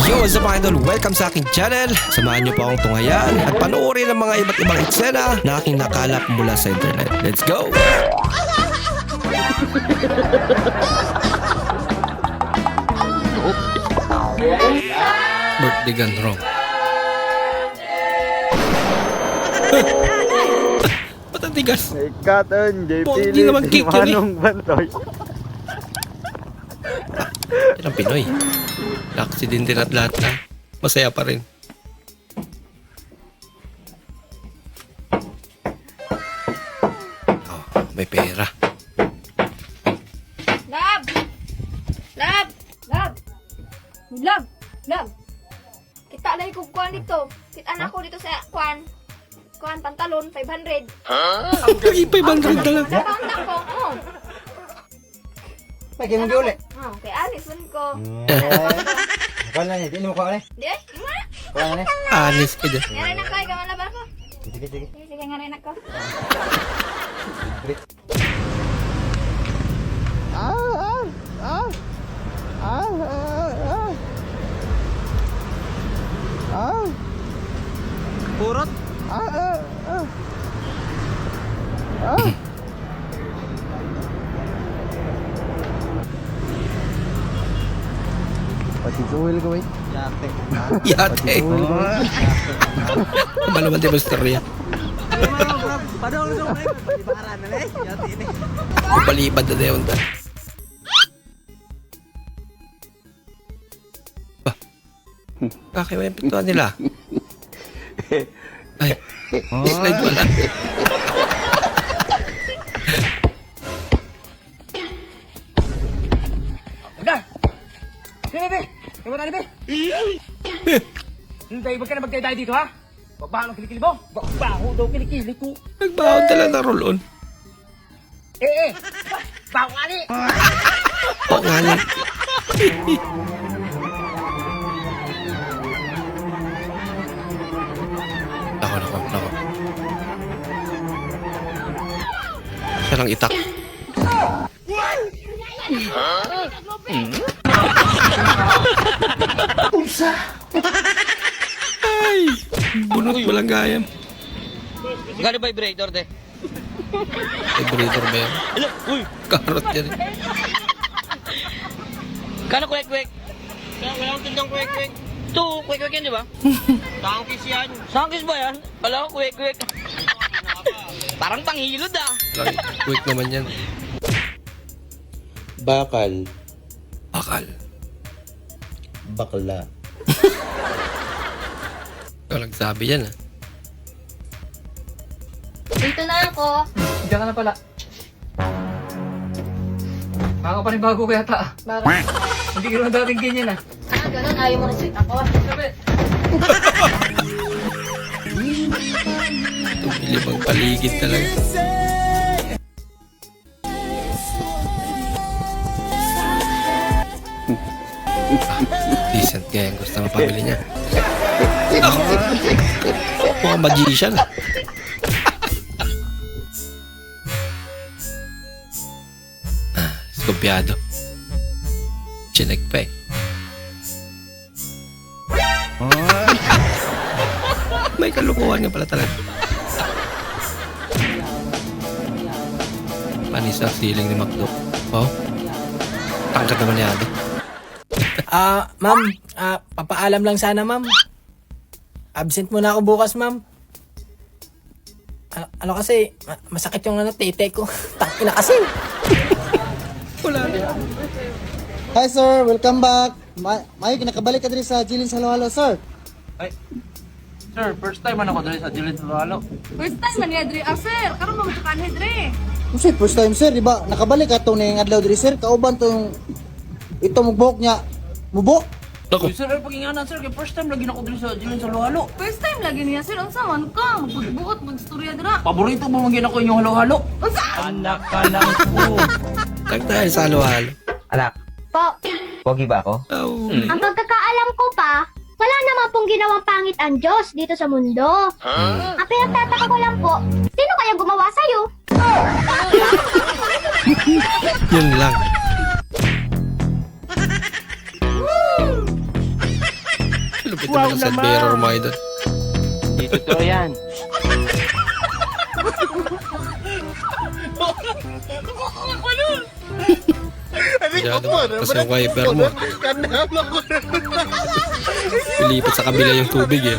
Yo, what's up mga idol? Welcome sa aking channel. Samahan niyo po akong tunghayan at panoorin ang mga iba't ibang eksena na aking nakalap mula sa internet. Let's go! Birthday gone wrong. Ba't ang tigas? Ikaton, JP Hindi naman Lee, cake yun eh. Manong Bantoy. Yan ang Pinoy. Aksidente na at lahat na. Masaya pa rin. Oh, may pera. Lab! Lab! Lab! Lab! Lab! Kita lang yung kuwan dito. Kita na ko dito sa kuwan. Kuwan, pantalon, 500. Ang kaya 500 talaga. Nakaunta ko. Oh. Pagi mo giuli. Oh, kay Anis man ko. Kuha na niya, di mo kuha na. Di ay, ima. Kuha na. Anis ka dyan. Ngayon na ko, ikaw malaba ko. Sige, sige. Sige, sige, ngayon na ko. Purot? Pati suwil ko eh. Yate. Yate. Malaman din mo istorya. Padong dong eh. Palibaran na eh. Yate ini. Kupalipad na dayon ta. Kakaiwa yung pintuan nila. Ay, slide pala. Udah. Sini, Be. Coba tadi, Be. Hintay, wag ka na magtay tayo dito, ha? Babaho ng kilikili mo. Babaho daw kilikili ko. Nagbawag talaga ng roll-on. Eh. Baho nga ni. Oo nga lang. Nako. Siya lang itak. Ay, bunot walang gayam. Gano'n vibrator, de? Vibrator ba yan? Hello, uy. Karot yan eh. Gano'n kwek-kwek? Walang tindang kwek-kwek. Ito, kwek-kwek yan, di ba? Sangkis yan. Sangkis ba yan? Wala ko kwek-kwek. Parang panghilod, ah. Quick naman yan. Bakal. Bakal. Bakla. Ikaw lang sabi yan ah. Dito na ako. Diyan ka na pala. Baka pa rin bago ko yata. Bakit? Hindi ka naman dating ganyan, ah. Ah, ganun. Ayaw mo na sweet ako. Tumilibang paligid talaga. Decent nga yung gusto ng pamilya niya. Ako, mukhang magician. Skopiado. Chinek pa eh. May kalukuhan nga pala talaga. Panis ang siling ni Macdo. Oh, tangkat naman niya. Ma'am, papaalam lang sana, ma'am. Absent muna ako bukas, ma'am. Ano kasi, masakit yung tete ko. Tangina kasi. Wala na. Hi sir, welcome back. Mayo kinakabalik ka diri sa Jilin Halo-Halo, sir. Ay, sir, first time man ako dali sa Jilin Halo. First time man ni Adri. Sir, karon mo matukan Adri. Kasi first time sir, di ba? Nakabalik ato ning adlaw diri sir. Kauban tong ito mugbok niya. Mubok. Naku, Sir, ay paginganan, sir, kaya first time lagi na ako dali sa Jilin Halo. First time lagi niya, sir. Unsa man ka? Magbuot, magstorya dira. Paborito mo magin ako inyong halo-halo. Unsa? Anak ka ng po. nagdahil sa halo-halo. Anak, Po, pogi ba ako? Oh, ang pagkakaalam ko pa, wala naman pong ginawang pangit ang Diyos dito sa mundo. Ang pinagtataka ko lang po, sino kaya gumawa sa'yo? yun lang. Lupit naman ang side mirror mga idol. Hindi totoo yan. Masyado. Tapos yung wiper mo. Pilipat sa kabila yung tubig eh.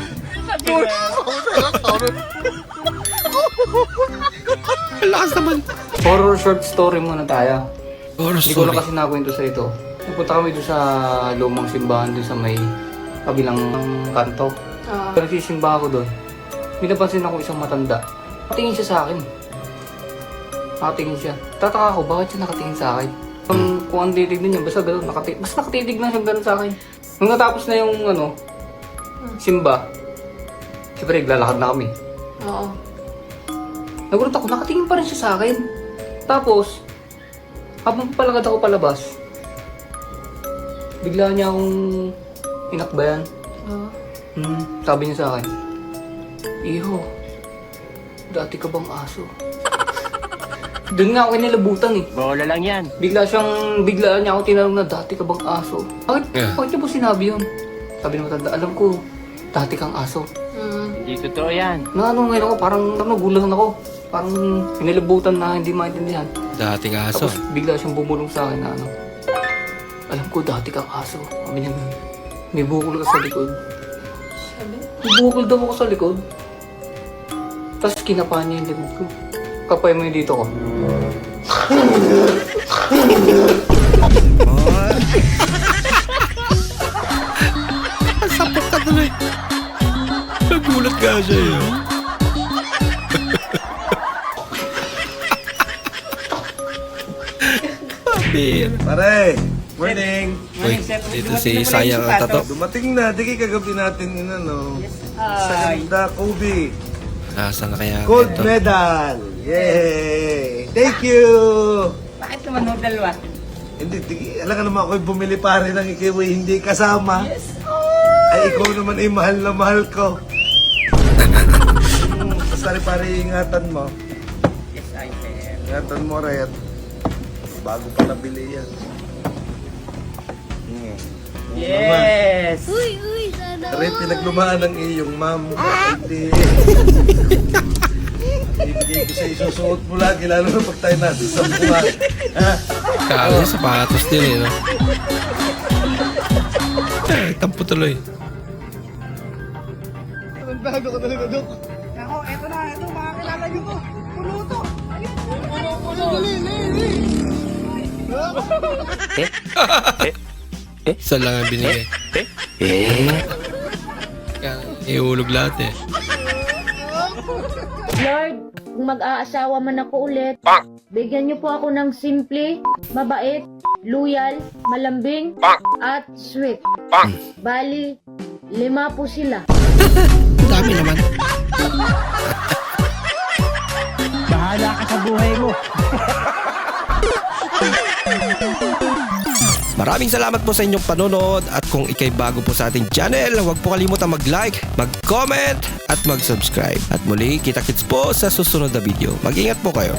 Ang lakas naman. Horror short story muna tayo. Horror Hindi ko lang story. kasi nakwento sa ito. Nagpunta kami doon sa lumang simbahan doon sa may kabilang kanto. Pero nagsisimba ako doon. May napansin ako isang matanda. Nakatingin siya sa akin. Nakatingin siya. Tataka ako, bakit siya nakatingin sa akin? Kung ang titignan niya, basta gano'n, basta nakatitig lang siya gano'n sa akin. Nung natapos na yung simba, siyempre naglalakad na kami. Oo. Nagulat ako, nakatingin pa rin siya sa akin. Tapos, habang palagad ako palabas, bigla niya akong inakbayan. Sabi niya sa akin, Iho, dati ka bang aso? Doon nga ako kinilabutan eh. Bola lang yan. Bigla niya ako tinanong na dati ka bang aso? Yeah. Bakit niya po sinabi yun? Sabi ng matanda, alam ko, dati kang aso. Hindi totoo yan. Ngayon ako, parang nagulang ako. Parang kinilabutan na hindi maintindihan. Dating aso. Tapos bigla siyang bumulong sa akin na alam ko dati kang aso. Sabi niya, may bukol ka sa likod. May bukol daw ako sa likod. Tapos kinapa niya yung likod ko. Kapay mo yung dito ko. Sapok ka tuloy. Nagulat ka siya yun. Pabir. Pare, morning. Uy, dito si Sayang ang tato. Dumating na, di kagabi natin yun sa ganda, Kobe. Nasaan na kaya Gold ito? medal. Yay! Thank you! Bakit naman ho dalawa? Hindi, alam ka naman ako'y bumili pare ng ikaw hindi kasama. Ay, ikaw naman ay mahal na mahal ko. Basta rin pare, ingatan mo. Yes, I can. Ingatan mo, Red. Bago pa nabili yan. Yes! Red, pinaglumaan ng iyong ma'am. Hindi. Ibigay ko sa isusuot mo lagi, lalo na pag tayo nasa sa buwan. Ha? Kala sapatos din eh, no? Tampo tuloy. Bago ka talaga, Dok. Ako, eto makakilala niyo ko. Puluto! Isa lang ang binigay. Kaya ihulog lahat eh. Lord, kung mag-aasawa man ako ulit, bigyan niyo po ako ng simple, mabait, loyal, malambing, at sweet. Bali, 5 po sila. Ang dami naman. Bahala ka sa buhay mo. Maraming salamat po sa inyong panonood at kung ikay bago po sa ating channel, huwag po kalimutan mag-like, mag-comment at mag-subscribe. At muli, kita-kits po sa susunod na video. Mag-ingat po kayo.